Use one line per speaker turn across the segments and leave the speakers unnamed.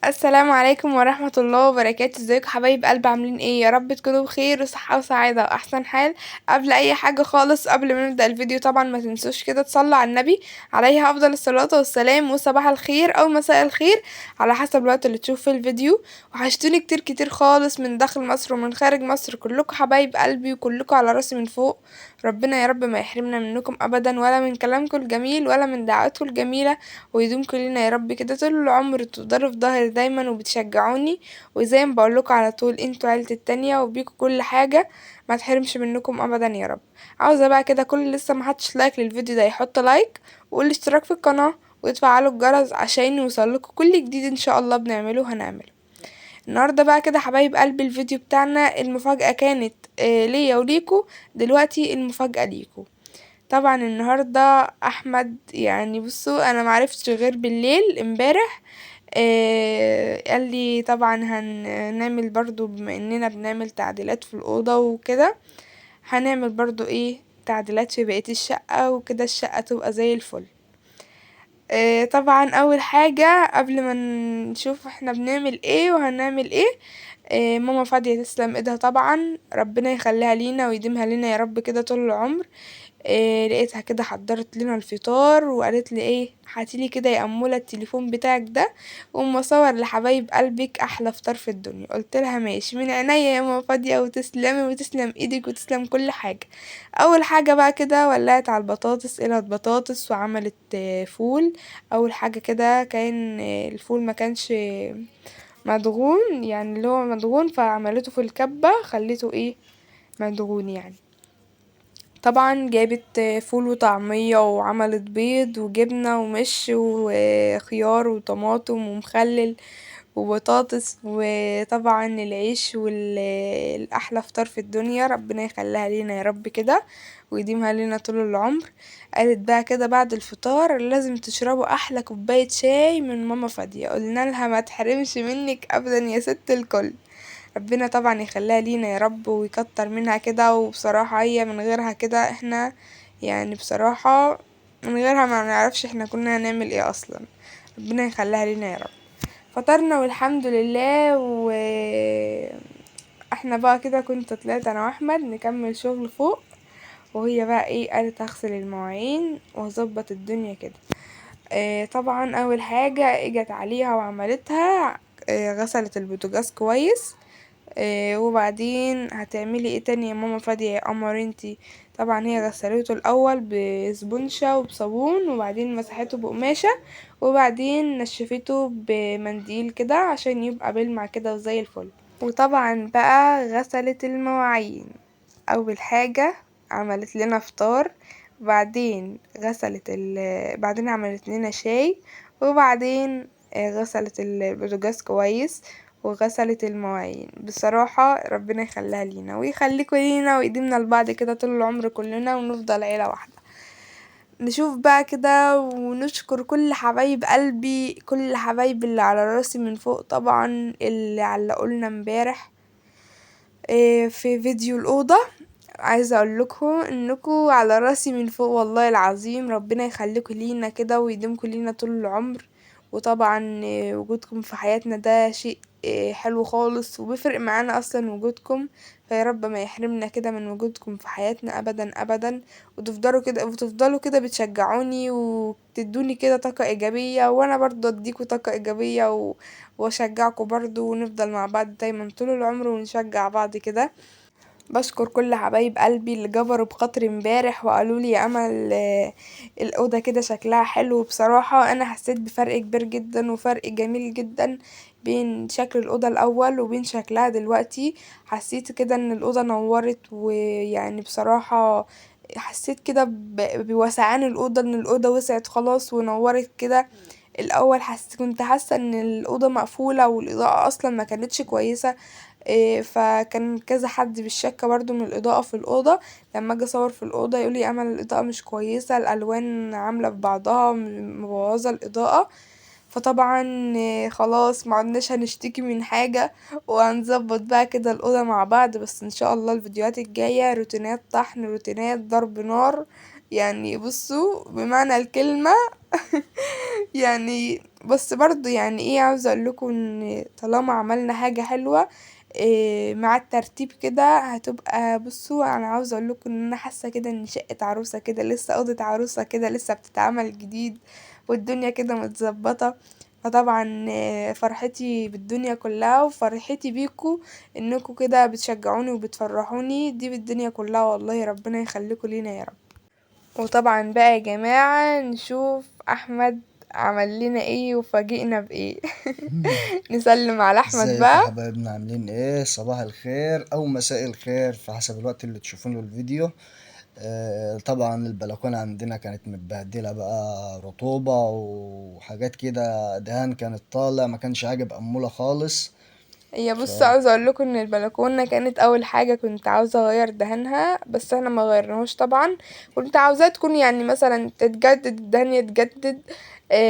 السلام عليكم ورحمة الله وبركاته. ازيكم حبايب قلب؟ عاملين ايه؟ يا رب تكونوا بخير وصحة وسعادة واحسن حال. قبل اي حاجة خالص، قبل ما نبدأ الفيديو طبعا ما تنسوش كده تصلوا على النبي عليه افضل الصلاة والسلام، وصباح الخير او مساء الخير على حسب الوقت اللي تشوف في الفيديو. وحشتوني كتير كتير خالص من داخل مصر ومن خارج مصر، كلكم حبايب قلبي وكلكم على راسي من فوق. ربنا يا رب ما يحرمنا منكم ابدا، ولا من كلامكم الجميل ولا من دعواتكم الجميلة، ويدومكم لينا يا رب كده طول العمر، تفضلوا في ظهري دايما وبتشجعوني. وزي ما بقولكوا على طول، انتوا عيلتي التانية وبيكوا كل حاجة، ما تحرمش منكم ابدا يا رب. عاوزة بقى كده كل اللي لسه محطش لايك للفيديو ده يحط لايك، والاشتراك في القناة، وتفعلوا الجرس عشان يوصلكوا كل جديد ان شاء الله بنعمله هنعمله. النهارده بقى كده حبايب قلبي، الفيديو بتاعنا المفاجأة كانت ليا وليكوا، دلوقتي المفاجأة ليكوا. طبعا النهارده احمد، يعني بصوا انا معرفتش غير بالليل امبارح. قال لي طبعا هنعمل برضو، بما اننا بنعمل تعديلات في الاوضه وكده، هنعمل برضو ايه تعديلات في بقيه الشقه وكده الشقه تبقى زي الفل. طبعا اول حاجه قبل ما نشوف احنا بنعمل ايه وهنعمل ايه، ماما فادية تسلم ايدها طبعا، ربنا يخليها لينا ويديمها لينا يا رب كده طول العمر. لقيتها كده حضرت لنا الفطار وقالت لي ايه، هاتيلي كده يا اموله التليفون بتاعك ده وأما اصور لحبايب قلبك احلى فطار في الدنيا. قلت لها ماشي من عينيا يا ماما فاضيه، وتسلمي وتسلم ايدك وتسلم كل حاجه. اول حاجه بقى كده ولعت على البطاطس، قلت بطاطس وعملت فول. اول حاجه كده كان الفول ما كانش مدغون، يعني اللي هو مدغون، فعملته في الكبه خليته ايه مدغون يعني. طبعا جابت فول وطعمية وعملت بيض وجبنة ومش وخيار وطماطم ومخلل وبطاطس، وطبعا العيش والأحلى فطار في الدنيا، ربنا يخليها لينا يا رب كده ويديمها لينا طول العمر. قالت بقى كده بعد الفطار لازم تشربوا أحلى كوباية شاي من ماما فادية. قلنا لها ما تحرمش منك أبدا يا ست الكل، ربنا طبعا يخليها لينا يا رب ويكتر منها كده. وبصراحة هي من غيرها كده احنا، يعني بصراحة من غيرها ما نعرفش احنا كنا هنعمل ايه اصلا. ربنا يخليها لينا يا رب. فطرنا والحمد لله، و احنا بقى كده كنت طلعت انا واحمد نكمل شغل فوق، وهي بقى ايه قالت هغسل المواعين واظبط الدنيا كده. طبعا اول حاجة اجت عليها وعملتها، غسلت البوتاجاز كويس. وبعدين هتعملي ايه تاني يا ماما فادية يا قمر انتي؟ طبعا هي غسلته الاول بسبونشة وبصابون، وبعدين مسحته بقماشة، وبعدين نشفته بمنديل كده عشان يبقى بيلمع كده وزي الفل. وطبعا بقى غسلت المواعين. اول حاجة عملت لنا فطار، وبعدين بعدين عملت لنا شاي، وبعدين غسلت البوتاجاز كويس وغسلت المواعين. بصراحة ربنا يخليها لينا ويخليكوا لينا ويديمنا لبعض كده طول العمر كلنا ونفضل عيلة واحدة. نشوف بقى كده ونشكر كل حبايب قلبي، كل حبايب اللي على راسي من فوق طبعا، اللي علقولنا امبارح في فيديو الأوضة. عايزة اقول لكم انكم على راسي من فوق والله العظيم، ربنا يخليكم لينا كده ويديمكم لينا طول العمر. وطبعا وجودكم في حياتنا ده شيء حلو خالص وبيفرق معانا اصلا وجودكم. فيا رب ما يحرمنا كده من وجودكم في حياتنا ابدا ابدا، وتفضلوا كده بتشجعوني وتدوني كده طاقة ايجابية، وانا برضو اديكوا طاقة ايجابية واشجعكم برضو، ونفضل مع بعض دايما طول العمر ونشجع بعض كده. بشكر كل حبايب قلبي اللي جبروا بخاطري امبارح وقالوا لي يا امل الاوضه كده شكلها حلو. بصراحه انا حسيت بفرق كبير جدا وفرق جميل جدا بين شكل الاوضه الاول وبين شكلها دلوقتي. حسيت كده ان الاوضه نورت، ويعني بصراحه حسيت كده بوسعان الاوضه، ان الاوضه وسعت خلاص ونورت كده. الاول كنت حاسه ان الاوضه مقفوله والاضاءه اصلا ما كانتش كويسه. فكان كذا حد بالشك برضو من الإضاءة في الأوضة، لما اجي اصور في الأوضة يقولي امل الإضاءة مش كويسة، الألوان عاملة في بعضها مبوظة الإضاءة. فطبعا خلاص ما عدناش هنشتكي من حاجة، وهنظبط بقى كده الأوضة مع بعض. بس ان شاء الله الفيديوهات الجاية روتينات طحن، روتينات ضرب نار يعني بصوا بمعنى الكلمة. يعني بس برضو يعني ايه، عاوزة اقول لكم ان طالما عملنا حاجة حلوة إيه مع الترتيب كده هتبقى، بصوا انا عاوزة اقول لكم ان انا حاسة كده ان شقة عروسة كده لسه، اوضة عروسة كده لسه بتتعمل جديد، والدنيا كده متظبطة. فطبعا فرحتي بالدنيا كلها وفرحتي بيكو انكم كده بتشجعوني وبتفرحوني، دي بالدنيا كلها والله، ربنا يخليكم لينا يا رب. وطبعا بقى يا جماعة نشوف احمد عمل لنا ايه وفاجئنا بايه. نسلم على احمد
ازيكم يا
بقى.
حبايبنا، عاملين ايه؟ صباح الخير او مساء الخير في حسب الوقت اللي تشوفون له الفيديو. طبعا البلكونة عندنا كانت متبهدلة بقى، رطوبة وحاجات كده، دهان كانت طالع ما كانش عاجب أمولة خالص.
هي
ف
بص عاوزة اقول لكم ان البلكونة كانت اول حاجة كنت عاوزة اغير دهانها، بس احنا ما غيرناهوش طبعا. كنت عاوزاها تكون يعني مثلا تتجدد، الدهان يتجدد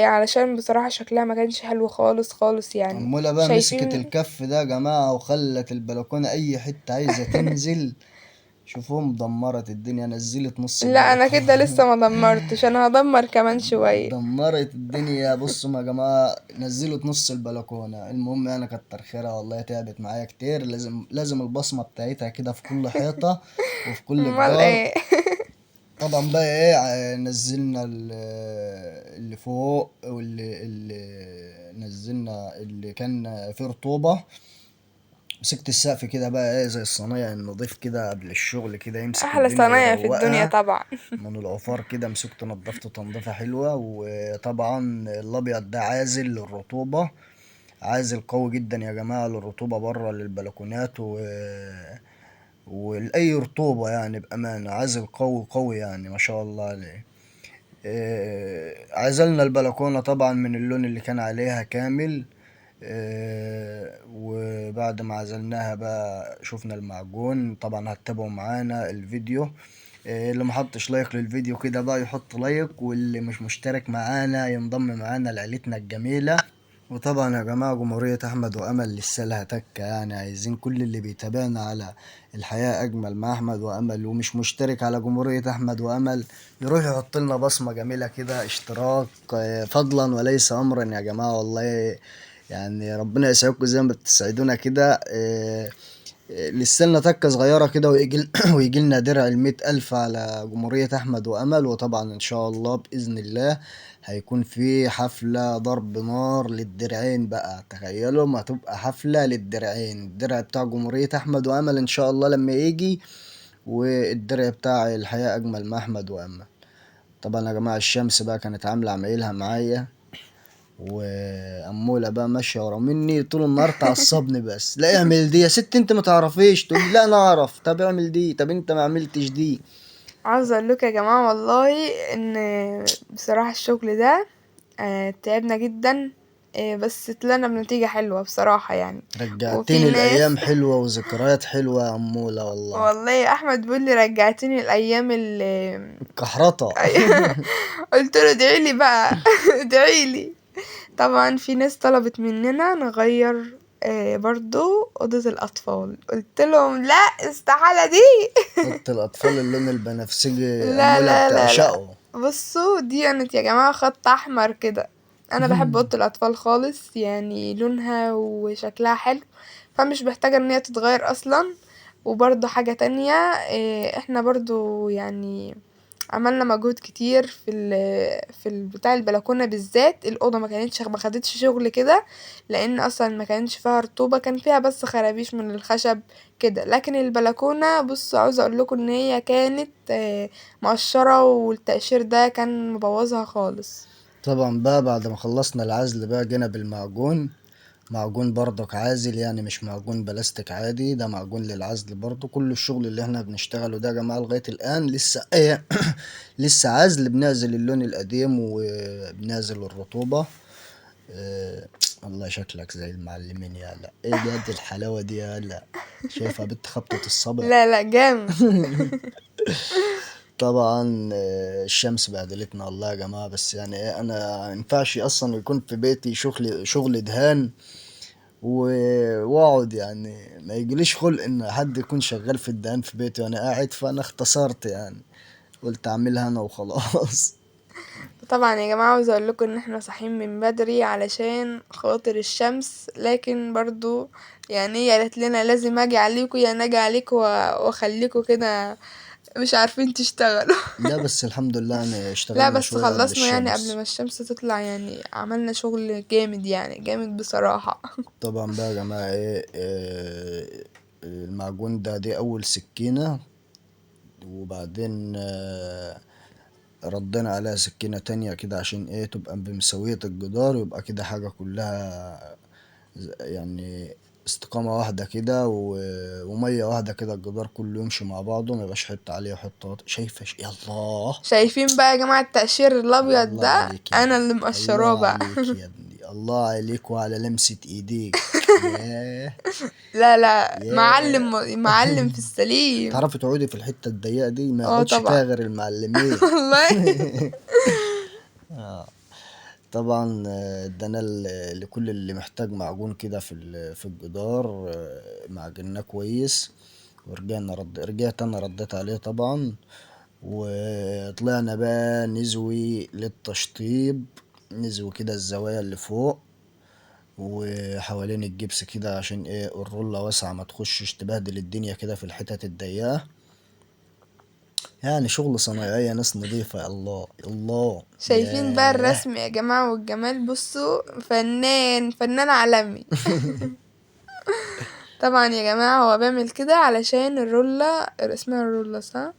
علشان بصراحة شكلها ما كانش حلو خالص خالص يعني.
أمولة بقى مسكت
شايفين؟
الكف ده يا جماعة وخلت البلكونة أي حتة عايزة تنزل. شوفوهم دمرت الدنيا، نزلت نص
لا انا كده لسه
البلكونة.
ما دمرتش، انا هدمر كمان شوية.
دمرت الدنيا. بصوا يا جماعة، نزلت نص البلكونة. المهم انا كتر خيرها والله، تعبت معايا كتير. لازم البصمة بتاعتها كده في كل حيطة وفي كل
امال
جدار.
ايه؟
طبعا بقى ايه، نزلنا اللي فوق، واللي نزلنا اللي كان فيه رطوبة. مسكت السقف كده بقى ايه زي الصنايع النضيف كده قبل الشغل كده، يمسك
احلى
الدنيا
صنايع في الدنيا
يروقها
طبعا.
من العفار كده. مسكت نضفته تنظيفة حلوة. وطبعا الأبيض ده عازل للرطوبة، عازل قوي جدا يا جماعة للرطوبة بره للبلكونات ولأي رطوبة يعني، بأمانة عازل قوي قوي يعني، ما شاء الله عليه. عزلنا البلكونة طبعا من اللون اللي كان عليها كامل. وبعد ما عزلناها بقى شفنا المعجون. طبعا هتتابعوا معانا الفيديو. اللي محطش لايك للفيديو كده بقى يحط لايك، واللي مش مشترك معانا ينضم معانا لعيلتنا الجميلة. وطبعا يا جماعة، جمهورية أحمد وأمل لسه لها تكة يعني. عايزين كل اللي بيتابعنا على الحياة أجمل مع أحمد وأمل ومش مشترك على جمهورية أحمد وأمل يروح يحط لنا بصمة جميلة كده، اشتراك فضلا وليس أمرا يا جماعة والله. يعني ربنا يسعدكم زي ما بتسعدونا كده. لسه لنا تكة صغيرة كده ويجي ويجي لنا درع 100,000 على جمهورية أحمد وأمل. وطبعا إن شاء الله بإذن الله هيكون في حفلة ضرب نار للدرعين بقى. تخيلوا ما تبقى حفلة للدرعين، الدرع بتاع جمهورية أحمد وأمل إن شاء الله لما يجي، والدرع بتاع الحياة أجمل مع أحمد وأمل. طبعا يا جماعة الشمس بقى كانت عاملة عمايلها معايا، وأمولة بقى ماشية ورا مني طول النهار تعصبني. بس لا اعمل دي يا ست، انت ما تعرفيش. تقول لي لا انا اعرف. طب اعمل دي، طب انت ما عملتش دي.
عاوزة اقول لكم يا جماعة والله ان بصراحة الشغل ده تعبنا جدا، بس طلعنا بنتيجة حلوة بصراحة يعني. وفي
رجعتني
ناس.
الايام حلوة وذكريات حلوة يا أمولة والله.
والله يا احمد بيقول لي رجعتني الايام اللي
كحرطة.
قلت له ادعيلي بقى. ادعيلي. طبعا في ناس طلبت مننا نغير برضو أوضة الأطفال، قلت لهم لا استحالة دي.
اوضة الاطفال اللون البنفسجي
لا
أمولة
لا لا لا،
بتعشقه.
بصوا دي كانت يا جماعة خط أحمر كده. أنا بحب أوضة الأطفال خالص يعني، لونها وشكلها حلو، فمش محتاجة إن هي تتغير أصلا. وبرضو حاجة تانية احنا برضو يعني عملنا مجهود كتير بتاع البلكونه بالذات. الاوضه ما خدتش شغل كده، لان اصلا ما كانش فيها رطوبه، كان فيها بس خرابيش من الخشب كده. لكن البلكونه بص عاوزه اقول لكم ان هي كانت مقشره، والتقشير ده كان مبوظها خالص.
طبعا بقى بعد ما خلصنا العزل بقى جينا بالمعجون. معجون برضك عازل يعني، مش معجون بلاستيك عادي، ده معجون للعزل برضه. كل الشغل اللي احنا بنشتغله ده يا جماعة لغاية الآن لسه ايه لسه عزل. بنعزل اللون القديم وبنعزل الرطوبة. اه. الله شكلك زي المعلمين يا لا، ايه ده؟ دي الحلاوة دي يا لا. شايفها بنت خبطة الصبع.
لا لا جامد.
طبعا الشمس بهدلتنا الله يا جماعة. بس يعني ايه، انا مينفعش اصلا يكون في بيتي شغل دهان واقعد يعني. ما يجيليش خلق ان حد يكون شغال في الدهان في بيتي وانا قاعد، فانا اختصرت يعني. قلت اعملها انا وخلاص.
طبعا يا جماعة عاوزة اقول لكم ان احنا صاحيين من بدري علشان خاطر الشمس، لكن برضو يعني هي قالت لنا لازم اجي عليكم يا نجي عليكم واخليكم كده مش عارفين تشتغلوا.
لا بس الحمد لله يعني
لا
اشتغلنا
بس
شوية قبل
خلصنا يعني قبل
الشمس.
ما الشمس تطلع، يعني عملنا شغل جامد يعني جامد بصراحة.
طبعا بقى يا جماعة ايه المعجون ده دي اول سكينة، وبعدين ردينا عليها سكينة تانية كده عشان ايه تبقى بمساوية الجدار، يبقى كده حاجة كلها يعني استقامة واحدة كده ومية واحدة كده، الجدار كله يمشي مع بعضه، ما يبقاش حتة عالية وحتة واطية. شايفة يا الله.
شايفين بقى يا جماعة التقشير الابيض
الله
ده
عليك يا
انا اللي
ابني،
مقشراه
الله
بقى.
عليك يا ابني، الله عليك وعلى لمسة ايديك. ياه.
لا لا،
ياه.
معلم معلم في السليم.
تعرفي تقعدي في الحتة الضيقة دي، ما
اه
يقعدش
طبعا.
فيها غير المعلمين.
والله.
طبعا ادانا لكل اللي محتاج معجون كده في الجدار، معجناه كويس. رجعت انا رديت عليه طبعا، وطلعنا بقى نزوي للتشطيب، نزوي كده الزوايا اللي فوق وحوالين الجبس كده، عشان ايه الرولة واسعة ما تخشش تبهدل الدنيا كده في الحتت الضيقة. يعني شغل صنايعية، ناس نظيفة، يا الله يا الله.
شايفين بقى
ياه.
الرسم يا جماعة والجمال، بصوا فنان فنان عالمي. طبعا يا جماعة هو بيعمل كده علشان الرولة، اسمها الرولة صح،
اه.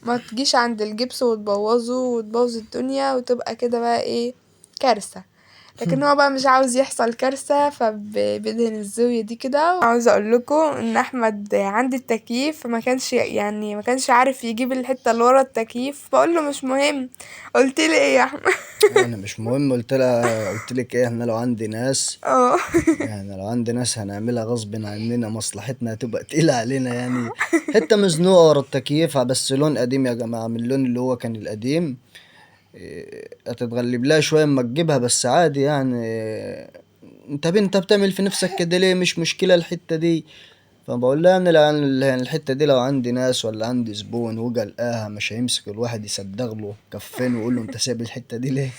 ما تجيش عند الجبس وتبوظه وتبوظ الدنيا وتبقى كده بقى ايه، كارثة. لكن هو بقى مش عاوز يحصل كارثة فبيدهن الزاوية دي كده. عاوزة اقول لكم ان احمد عند التكييف ما كانش يعني ما كانش عارف يجيب الحتة اللي ورا التكييف، بقول له مش مهم. قلت لي ايه يا احمد؟
انا مش مهم، قلت لك ايه، احنا لو عندي ناس،
اه.
يعني لو عندي ناس هنعملها غصب عننا، مصلحتنا هتبقى تقيلة علينا يعني. حتة مزنوقة ورا التكييف بس لون قديم يا جماعة، من اللون اللي هو كان القديم. هتتغلب لها شوية اما تجيبها، بس عادي يعني. انت بتعمل في نفسك كده ليه؟ مش مشكلة الحتة دي. فبقول لها ان يعني الحتة دي لو عندي ناس ولا عندي زبون وجا لقاها، مش هيمسك الواحد يصدغ له كفين ويقول له انت سايب الحتة دي ليه.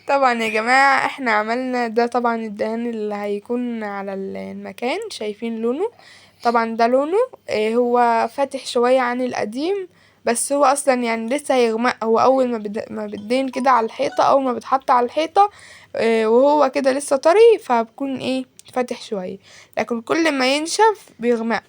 طبعا يا جماعة احنا عملنا ده، طبعا الدهان اللي هيكون على المكان شايفين لونه، طبعا ده لونه هو فاتح شوية عن القديم، بس هو اصلا يعني لسه هيغمق. هو اول ما بتدين كده على الحيطة، اول ما بتحط على الحيطة وهو كده لسه طري فبكون ايه فاتح شوية، لكن كل ما ينشف بيغمق.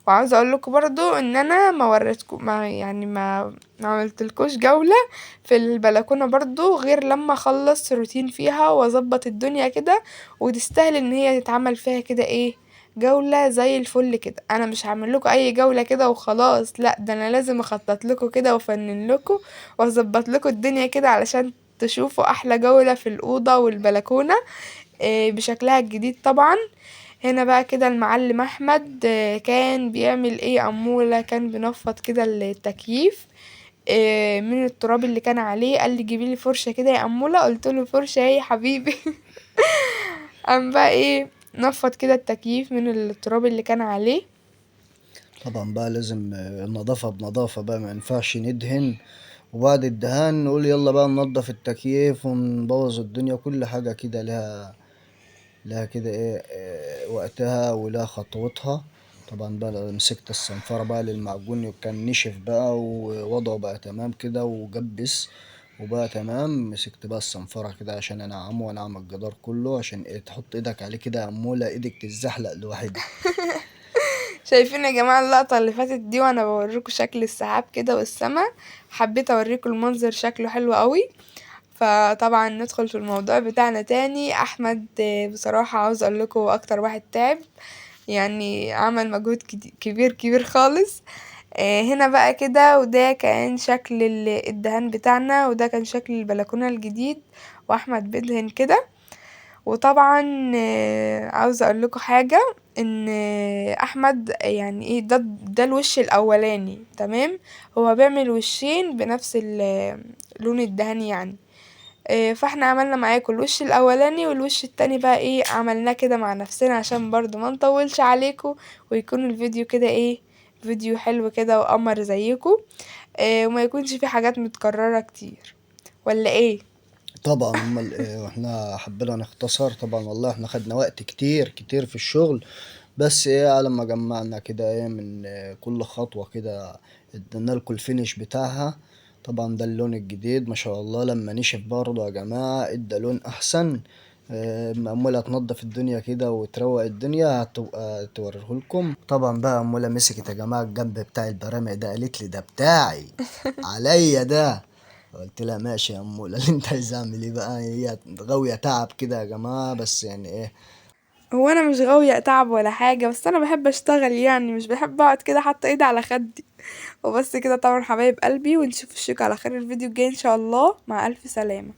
وعاوزة اقول لكم برضو ان انا ما وريتكم ما يعني ما عملتلكوش جولة في البلكونة برضو غير لما اخلص روتين فيها واظبط الدنيا كده، وتستاهل ان هي تتعمل فيها كده ايه جولة زي الفل كده. انا مش هعمل لكم اي جولة كده وخلاص، لا ده انا لازم اخطط لكم كده وافنن لكم واظبط لكم الدنيا كده علشان تشوفوا احلى جولة في الاوضة والبلكونة بشكلها الجديد طبعا. هنا بقى كده المعلم احمد كان بيعمل ايه امولة، كان بينفض كده التكييف من التراب اللي كان عليه. قال لي جيبي لي فرشة كده يا امولة، قلت له فرشة ايه يا حبيبي. قام بقى ايه نفض كده التكييف من التراب اللي كان عليه.
طبعا بقى لازم النظافة بنظافة بقى، ما ينفعش ندهن وبعد الدهان نقول يلا بقى ننضف التكييف ونبوظ الدنيا. كل حاجة كده لها كده ايه وقتها ولها خطوتها. طبعا بقى مسكت الصنفرة بقى للمعجون، وكان نشف بقى ووضعه بقى تمام كده وجبس وبقى تمام. مسكت بقى الصنفرة كده عشان انعمه وانعم الجدار كله، عشان ايه تحط ايدك عليه كده يا عمولة ايدك تتزحلق لوحدها.
شايفين يا جماعة اللقطة اللي فاتت دي وانا بوريكم شكل السحاب كده والسما، حبيت اوريكم المنظر شكله حلو قوي. فطبعا ندخل في الموضوع بتاعنا تاني. احمد بصراحة عاوز اقول لكم اكتر واحد تعب، يعني عمل مجهود كبير كبير خالص. هنا بقى كده، وده كان شكل الدهان بتاعنا، وده كان شكل البلكونة الجديد، واحمد بيدهن كده. وطبعا عاوزة اقول لكم حاجة، ان احمد يعني ايه ده الوش الاولاني تمام، هو بيعمل وشين بنفس لون الدهان يعني. فاحنا عملنا معاكم الوش الاولاني، والوش التاني بقى ايه عملناه كده مع نفسنا عشان برضو ما نطولش عليكم، ويكون الفيديو كده ايه فيديو حلو كده وقمر زيكم. وما يكونش في حاجات متكررة كتير، ولا ايه؟
طبعا امال إيه، واحنا حبينا نختصر طبعا، والله احنا خدنا وقت كتير كتير في الشغل، بس ايه على ما جمعنا كده ايه من كل خطوة كده ادينا لكم الفينش بتاعها. طبعا ده اللون الجديد ما شاء الله، لما نشف برضه يا جماعة ادى لون احسن. مأمولة تنضف الدنيا كده وتروق الدنيا هتبقى توريه لكم. طبعا بقى أمولة مسكت يا جماعة الجنب بتاع البرامع ده، قالت لي ده بتاعي عليا ده. قلت لها ماشي يا أمولة اللي انت عايز اعمل ايه بقى، هي غاوية تعب كده يا جماعة، بس يعني ايه.
هو انا مش غاوية اتعب ولا حاجة، بس انا بحب اشتغل يعني، مش بحب اقعد كده حاطة ايدي على خدي. وبس كده طبعا حبايب قلبي، ونشوف الشيك على خير الفيديو الجاي ان شاء الله، مع الف سلامة.